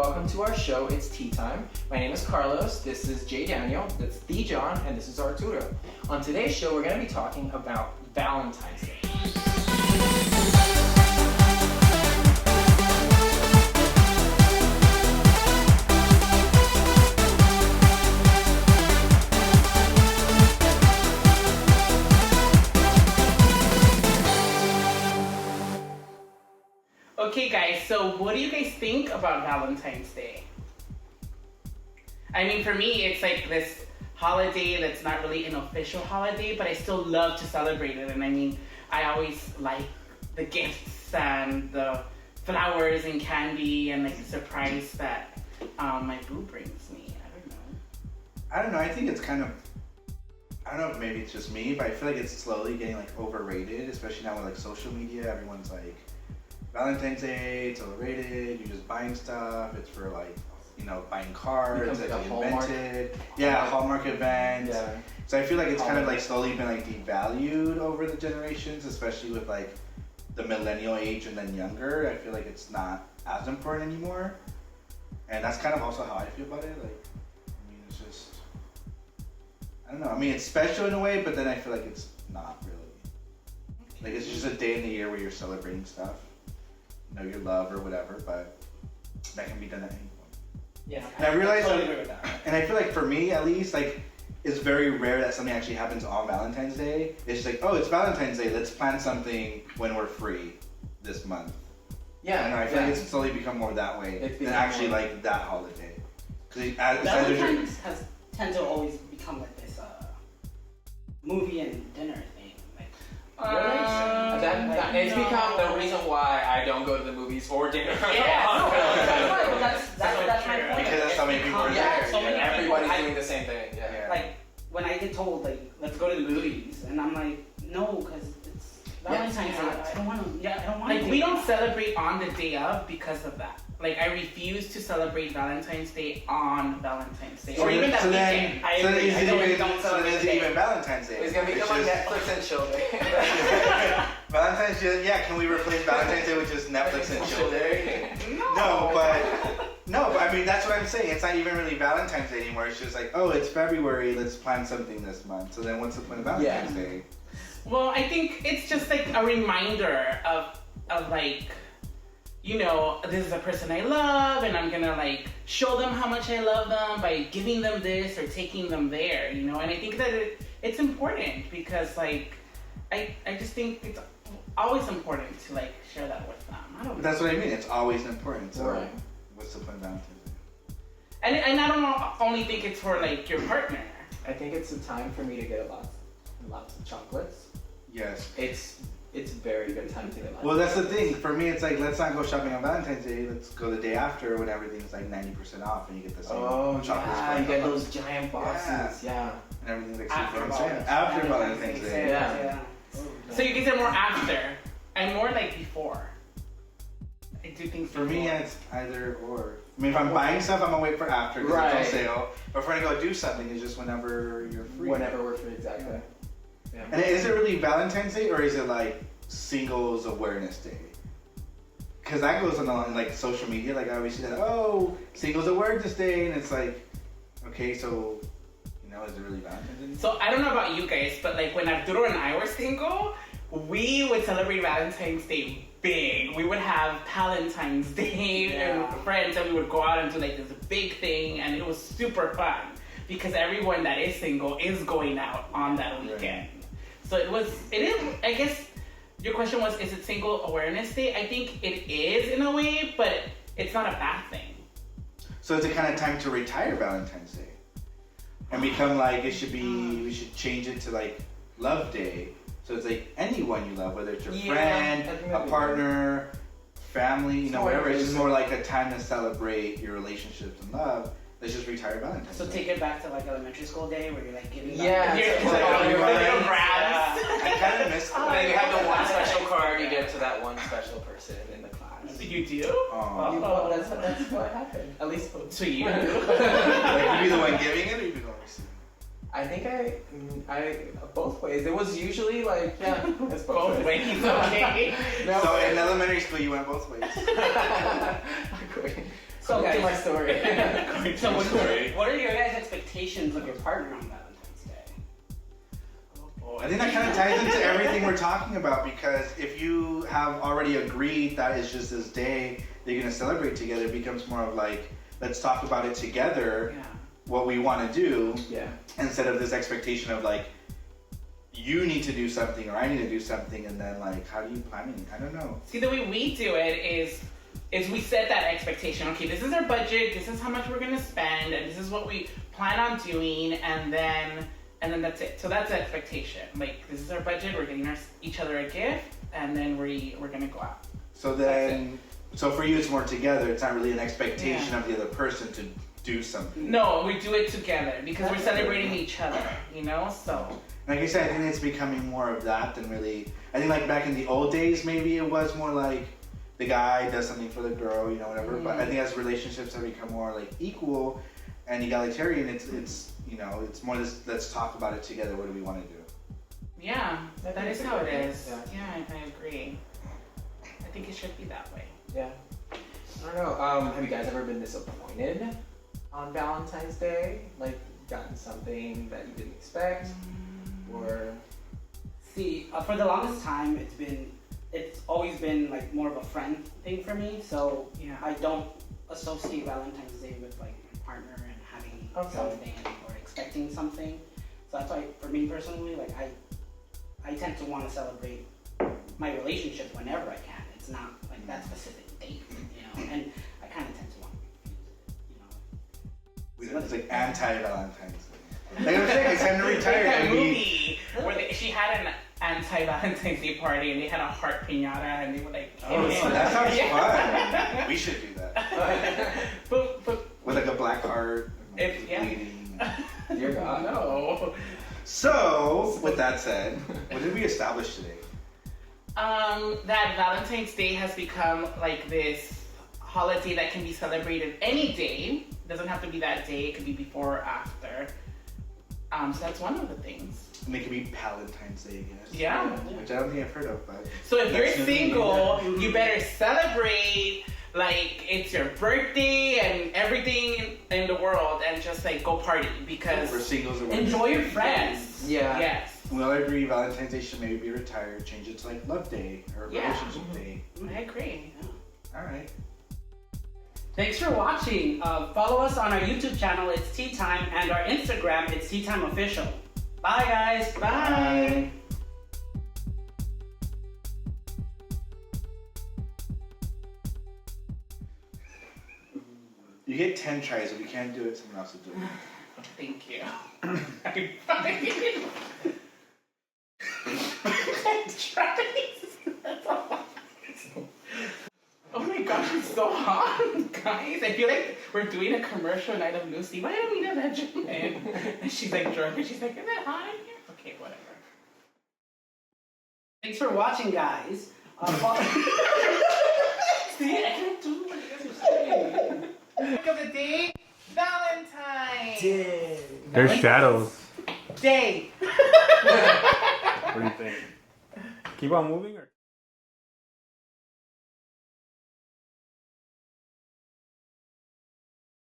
welcome to our show. It's Tea Time. My name is Carlos, this is Jay Daniel, that's the John, and this is Arturo. On today's show, we're going to be talking about Valentine's Day. Okay guys, so what do you guys think about Valentine's Day? I mean, for me, it's like this holiday that's not really an official holiday, but I still love to celebrate it. And I mean, I always like the gifts and the flowers and candy and like the surprise that my boo brings me. I don't know, I think it's kind of, I don't know if maybe it's just me, but I feel like it's slowly getting like overrated, especially now with like social media. Everyone's like, Valentine's Day, it's overrated, you're just buying stuff, it's for like, you know, buying cards, it's like invented. Yeah, Hallmark event. Yeah. So I feel like it's kind of like slowly been like devalued over the generations, especially with like the millennial age and then younger. I feel like it's not as important anymore. And that's kind of also how I feel about it. Like, I mean, it's just, I don't know. I mean, it's special in a way, but then I feel like it's not really. Like, it's just a day in the year where you're celebrating stuff. You know, your love or whatever, but that can be done at any point. Yeah. And I realize totally agree with that. And I feel like for me at least, like, it's very rare that something actually happens on Valentine's Day. It's just like, oh, it's Valentine's Day, let's plan something when we're free this month. Yeah. And I feel like it's slowly become more that way than actually like that holiday. Valentine's has tend to always become like this movie and dinner thing. It's become the reason why I don't go to the movies or dinner. Yeah, that's my point. Because that's so many people are there. So many Everybody's people, doing the same thing. Yeah. Like when I get told like let's go to the movies, and I'm like no, because it's Valentine's Day. I don't want to. Yeah, I don't want to. Like we don't celebrate on the day of because of that. Like I refuse to celebrate Valentine's Day on Valentine's Day, or even that weekend. I agree. I don't celebrate it even Valentine's Day. It's gonna become like Netflix and chill day. Valentine's Day, yeah. Can we replace Valentine's Day with just Netflix and chill day? No, but I mean that's what I'm saying. It's not even really Valentine's Day anymore. It's just like, oh, it's February. Let's plan something this month. So then, what's the point of Valentine's Day? Well, I think it's just like a reminder of like, you know, this is a person I love, and I'm gonna like show them how much I love them by giving them this or taking them there, you know. And I think that it's important because like I just think it's always important to like share that with them. I don't know. That's what I mean. It's always important. So what's the point of Valentine's Day? And I don't only think it's for like your partner. I think it's a time for me to get lots of chocolates. Yes. It's a very good time to get lots. Well, that's the thing. For me, it's like, let's not go shopping on Valentine's Day. Let's go the day after when everything's like 90% off and you get the same chocolates. Yeah, you get those giant boxes. Yeah. And everything's like After super on sale. After Valentine's Day. Yeah. So you get it more after and more like before. I do think for me, yeah, it's either or. I mean, if I'm buying stuff, I'm gonna wait for after because it's on sale. But if we're gonna go do something, it's just whenever you're free. Whenever we're free, exactly. Yeah. And is it really Valentine's Day or is it like Singles Awareness Day? Because that goes on like social media. Like I always see that, oh, Singles Awareness Day, and it's like, okay, so you know, is it really Valentine's Day? So I don't know about you guys, but like when Arturo and I were single, we would celebrate Valentine's Day big. We would have Valentine's Day and friends, and we would go out and do like this big thing, and it was super fun because everyone that is single is going out on that weekend. So it is, I guess your question was, is it Single Awareness Day? I think it is in a way, but it's not a bad thing. So it's a kind of time to retire Valentine's Day and become like, it should be, we should change it to like Love Day. So it's like anyone you love, whether it's your friend, a partner, family, you know, whatever. It's just more like a time to celebrate your relationships and love. Let's just retire Valentine's Day. So take it back to like elementary school day where you're like giving I kind of miss that. Then you have the one special card you give to that one special person in the class. You do? Oh, that's what happened. At least to you. Like you be the one giving it or you be the one receiving it? I think I both ways. It was usually like, it's both ways. Okay. So in elementary school you went both ways. So Back to my guys, story. so what are your guys' expectations of your partner on Valentine's Day? I think that kind of ties into everything we're talking about, because if you have already agreed that it's just this day that you're going to celebrate together, it becomes more of like, let's talk about it together, Yeah. what we want to do, Yeah. instead of this expectation of like, you need to do something or I need to do something, and then like, how do you plan it? I don't know. See, the way we do it is we set that expectation. Okay, this is our budget. This is how much we're gonna spend, and this is what we plan on doing, and then that's it. So that's the expectation. Like, this is our budget. We're getting each other a gift, and then we're gonna go out. So then, so for you, it's more together. It's not really an expectation Yeah. of the other person to do something. No, we do it together because we're celebrating each other. You know, so. Like I said, I think it's becoming more of that than really. I think like back in the old days, maybe it was more like the guy does something for the girl, you know, whatever. But I think as relationships have become more like equal and egalitarian, it's you know, it's more this. Let's talk about it together. What do we want to do? Yeah, that is how it is. Yeah. Yeah, I agree. I think it should be that way. Yeah. I don't know. Have you guys ever been disappointed on Valentine's Day? Like, gotten something that you didn't expect? Or. See, for the longest time, it's always been like more of a friend thing for me. So Yeah. I don't associate Valentine's Day with like my partner and having something or expecting something. So that's why, for me personally, like I tend to want to celebrate my relationship whenever I can. It's not like that specific date, you know. And I kind of tend to want to confuse it, you know. It's like anti-Valentine's Day. Like I'm saying, it's time to retire. Like that and be- movie where she had an anti-Valentine's Day party and they had a heart piñata and they were like, Oh, kidding. that sounds Yeah. fun. We should do that. but With like a black heart, If- yeah. bleeding. Dear God. no. So, with that said, what did we establish today? That Valentine's Day has become like this holiday that can be celebrated any day. Doesn't have to be that day. It could be before or after. So that's one of the things. And it could be Valentine's Day, I guess. Yeah. Which I don't think I've heard of, but. So if you're That's the- single, you better celebrate like it's your birthday and everything in the world, and just like go party because For singles or whatever. Enjoy your friends. Yeah. Yes, We all agree Valentine's Day should maybe be retired, change it to like Love Day or Yeah. Relationship Day. I agree. Alright. Thanks for watching. Follow us on our YouTube channel, it's Tea Time, and our Instagram, it's Tea Time Official. Bye, guys. Bye. You get 10 tries. If you can't do it, someone else will do it. Thank you. Oh my gosh, it's so hot, guys. I feel like we're doing a commercial Night of Lucy. Why don't we know that Jen? And she's like drunk and she's like, is it hot in here? Okay, whatever. Thanks for watching, guys. See, I can't do what you guys are saying. Look of the day, Valentine. There's shadows. Day. What do you think? Keep on moving or?